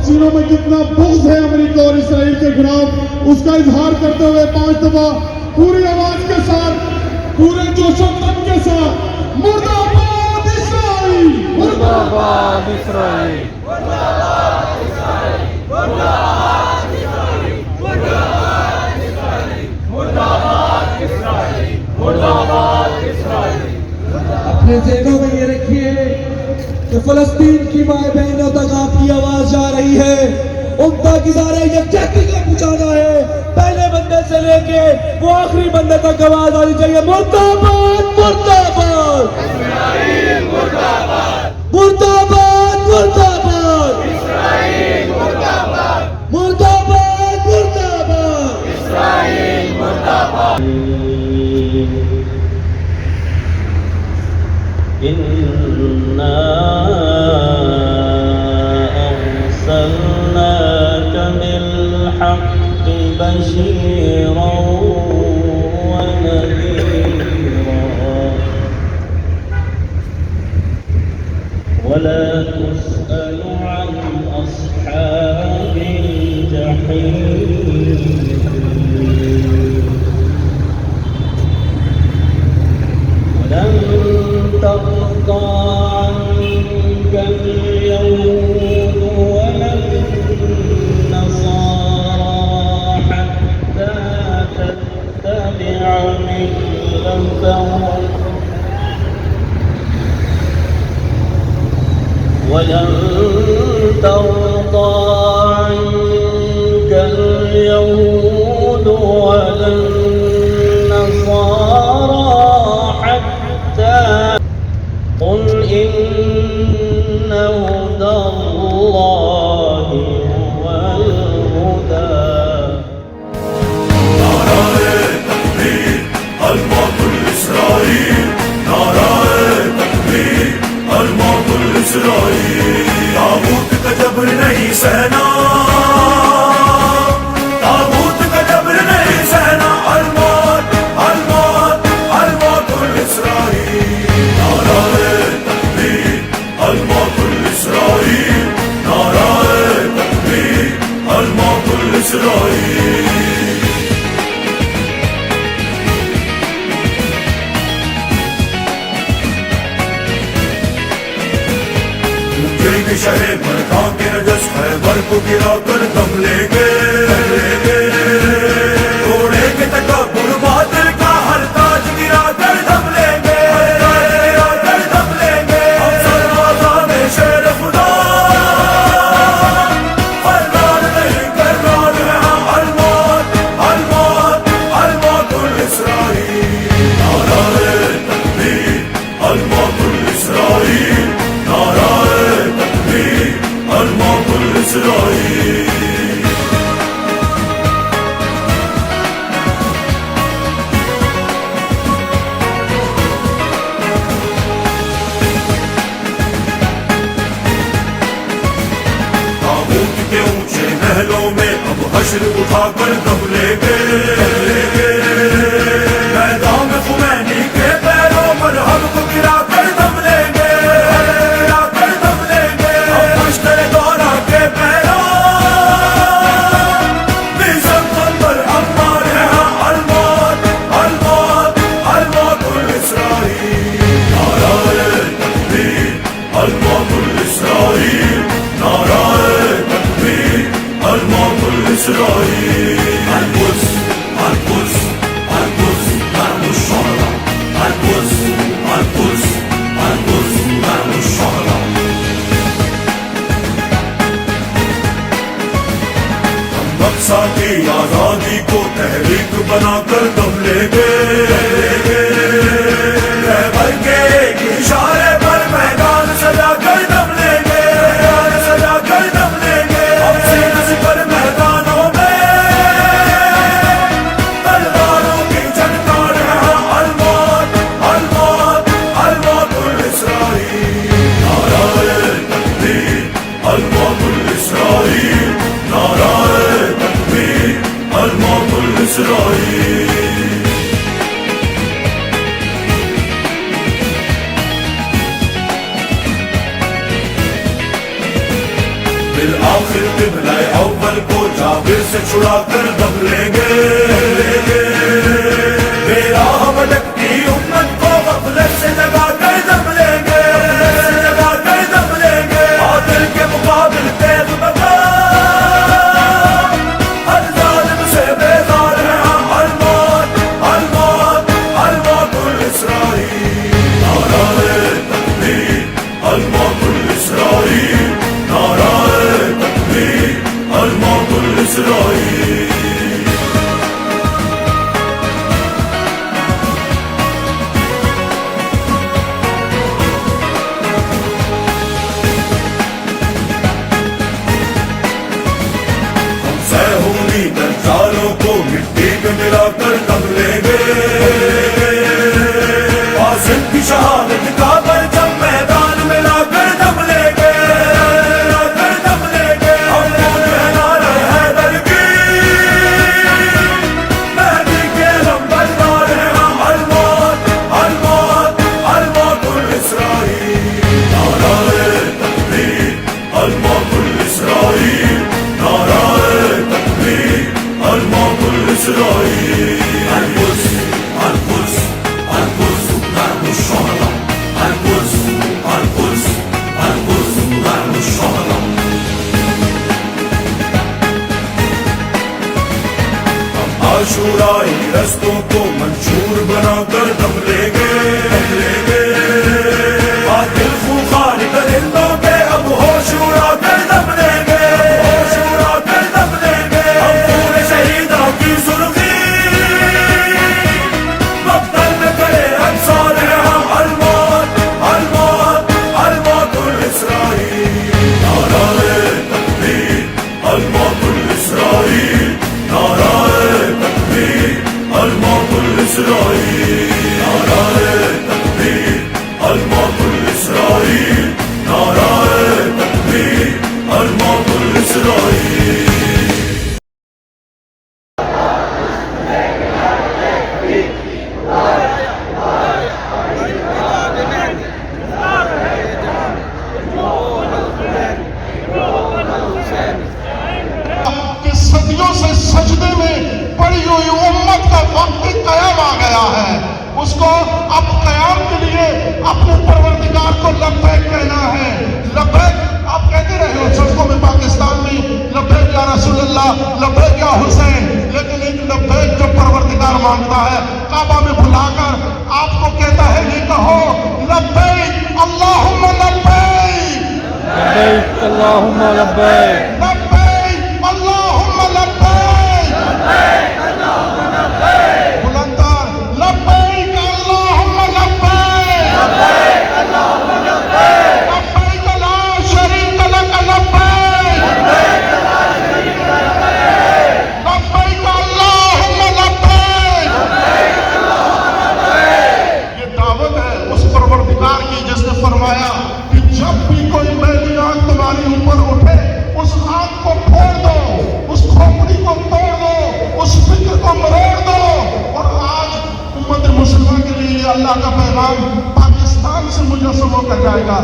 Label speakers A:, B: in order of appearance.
A: सीनों में कितना बुग़्ज़ है अमेरिका और इसराइल के खिलाफ, उसका इजहार करते हुए 5 दफा पूरी आवाज के साथ, पूरे जोशो तन के साथ, मुर्दाबाद इसराइल,
B: मुर्दाबाद इसराइल,
C: मुर्दाबाद इसराइल, मुर्दाबाद इसराइल, मुर्दाबाद इसराइल, मुर्दाबाद इसराइल, मुर्दाबाद इसराइल।
D: अपने ज़हनों में ये रखिए कि फलस्तीन की माए बहनों तक आपकी आवाज जा रही है, उन तक इज़हार यकजहती को पहुंचाना है। पहले बंदे से लेके वो आखिरी बंदे तक आवाज आनी चाहिए। मुर्दाबाद, मुर्दाबाद,
C: इसराइल मुर्दाबाद,
D: मुर्दाबाद, मुर्दाबाद,
C: इसराइल मुर्दाबाद,
D: मुर्दाबाद, मुर्दाबाद,
C: इसराइल मुर्दाबाद।
B: इन्ना अर्सलनाक बिल्हक़्क़ि बशीरन व नज़ीरा वला तुस्अलु अन अस्हाबिल जहीम। ترضى عنك اليهود ولا النصارى حتى تتبع ملتهم ولن ترضى عنك اليهود ولا النصارى قل إن هدى الله هو الهدى
E: नाराए तकबीर अल-मौतुल इसराइल, नाराए तकबीर अल-मौतुल इसराइल। ताबूत का जबर नहीं सहना, ताबूत का जबर नहीं सहना, अल-मौत, अल-मौत, अल-मौतुल इसराइल। नाराए तकबीर अल-मौतुल इसराइल, नाराए तकबीर अल-मौतुल इसराइल। गिरेंगे शहर पर खाके नजस है, बर को गिरा कर दम लेंगे, तोड़ेंगे तकब्बुर बातिल का हर ताज गिरा कर दम लेंगे, गिरा कर दम लेंगे। हम सरवाज़ाने शेर खुदा, फरमान नहीं करमान है हम, अल-मौत, अल-मौत, अल-मौतुल इसराइल। नाराए तकबीर अल-मौतुल इसराइल, नाराए तकबीर अल-मौतुल इसराइल। ताबूत के ऊंचे महलों में अब हश्र उठाकर दम लेंगे, मैदान में खुमैनी के पैरों पर हमको गिरा कर दम लेंगे, गिरा कर दम लेंगे। हम लश्कर दौरा के पैरों मिज़न पर अम्मार है हम, अल-मौत, अल-मौत, अल-मौतुल इसराइल। नाराए तकबीर अल-मौतुल इसराइल, नाराए तकबीर अल-मौतुल इसराइल। अल-कुद्स, अल-कुद्स, अल-कुद्स, अर्ज़ शुहदा, अल-कुद्स, अल-कुद्स, अल-कुद्स, अर्ज़ शुहदा। हम अक़सा की आज़ादी को तहरीक बनाकर दम लेंगे, रहबर के एक इशारे पर मैदान सजा कर दम लेंगे, मैदान सजा कर दम लेंगे। हम सीने से पर मैदानों में तलवारों की झनकार है हम, अल-मौत, अल-मौत, अल-मौतुल इसराइल। नाराए तकबीर अल-मौतुल इसराइल, नाराए तकबीर अल-मौतुल इसराइल। फिर आखिर किबला अव्वल को जाबिर से छुड़ा कर दब लेंगे। मेरा भटकती उम्मत को गफलत से जगा कर दब लेंगे, जगा कर दब लेंगे। बातिल के मुकाबिल तेज बता, हर जालिम से बेजार है हम। अल-मौत, अल-मौत, अल-मौतुल इसराइल। नाराए तकबीर, अल-मौतुल इसराइल। नाराए तकबीर, अल-मौतुल इसराइल। सहूनी दज्जालों को मिट्टी में मिलाकर दब लेंगे। वासिल की शहादत का परचम मैदान में लाकर दब लेंगे, लाकर दब लेंगे। हमको नारा हैदर की, मेहदी के लंबरदार हैं हम। अल-मौत, अल-मौत, अल-मौतुल इसराइल। नाराए तकबीर, अल-मौतुल इसराइल। नाराए तकबीर, अल-मौतुल इसराइल। अल-कुद्स, अल-कुद्स, अल-कुद्स दारुश शुहदा। अल-कुद्स, अल-कुद्स, अल-कुद्स दारुश शुहदा। हम आशूराई रस्तों को मंशूर बनाकर दब लेंगे, दब लेंगे। बातिल खूंखार दरिंदों के अब होश उड़ा कर दब लेंगे, होश उड़ा कर दब लेंगे। हम पूरे शहीदों की सुर्खी मक्तल में करे अंसार हैं हम। अल-मौत, अल-मौत, अल-मौतुल इसराइल। नाराए तकबीर, अल-मौतुल इसराइल। नाराए तकबीर, अल-मौतुल इसराइल। नाराए तकबीर, अल-मौतुल इसराइल। नाराए तकबीर, अल-मौतुल इसराइल।
A: कि सदियों से सजदे में पड़ी हुई उम्मत का वक्त कयाम आ गया है। उसको अब कयाम के लिए अपने परवरदिगार को लब्बैक कहना है। लब्बैक आप कहते रहे हो सड़कों में पाकिस्तान में, लब्बैक या रसूलल्लाह, लब्बैक या हुसैन। लेकिन एक लब्बैक जो परवरदिगार मांगता है, काबा में बुलाकर आपको कहता है ये कहो लब्बैक अल्लाहुम्मा लब्बैक,
B: अल्लाहुम्मा लब्बैक,
A: लब्बैक अल्लाहुम्मा लब्बैक।